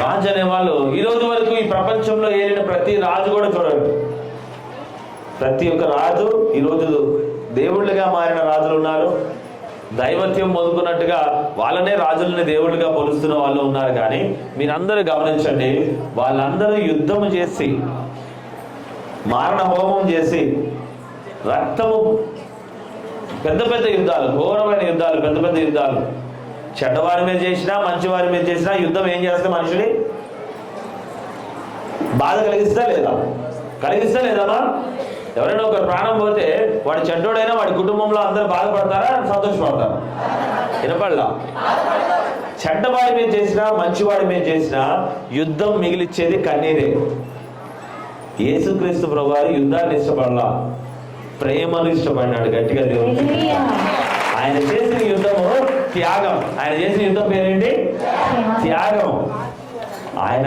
రాజు అనేవాళ్ళు ఈ రోజు వరకు ఈ ప్రపంచంలో ఏలిన ప్రతి రాజు కూడా చూడండి, ప్రతి ఒక్క రాజు ఈరోజు దేవుళ్ళుగా మారిన రాజులు ఉన్నారు. దైవత్యం మొదలుకున్నట్టుగా వాళ్ళనే రాజులని దేవుళ్ళుగా పోలుస్తున్న వాళ్ళు ఉన్నారు. కానీ మీరందరూ గమనించండి, వాళ్ళందరూ యుద్ధము చేసి, మారణ హోమం చేసి, రక్తము, పెద్ద పెద్ద యుద్ధాలు, ఘోరమైన యుద్ధాలు, పెద్ద పెద్ద యుద్ధాలు, చెడ్డవారి మీద చేసినా మంచివారి మీద చేసినా యుద్ధం ఏం చేస్తే మనుషుని బాధ కలిగిస్తా లేదా? కలిగిస్తా లేదమ్మా? ఎవరైనా ఒక ప్రాణం పోతే వాడు చెడ్డోడైనా వాడి కుటుంబంలో అందరూ బాధపడతారా, సంతోషపడతారా? వినపడలా? చెడ్డవాడి మీద చేసినా మంచివాడి మీద చేసినా యుద్ధం మిగిలిచ్చేది కన్నీరే. యేసుక్రీస్తు ప్రభువారు యుద్ధాన్ని ఇష్టపడలా, ప్రేమను ఇష్టపడినాడు. గట్టిగా దేవుడు, ఆయన చేసిన యుద్ధము త్యాగం. ఆయన చేసిన యుద్ధం పేరేంటి? త్యాగం. ఆయన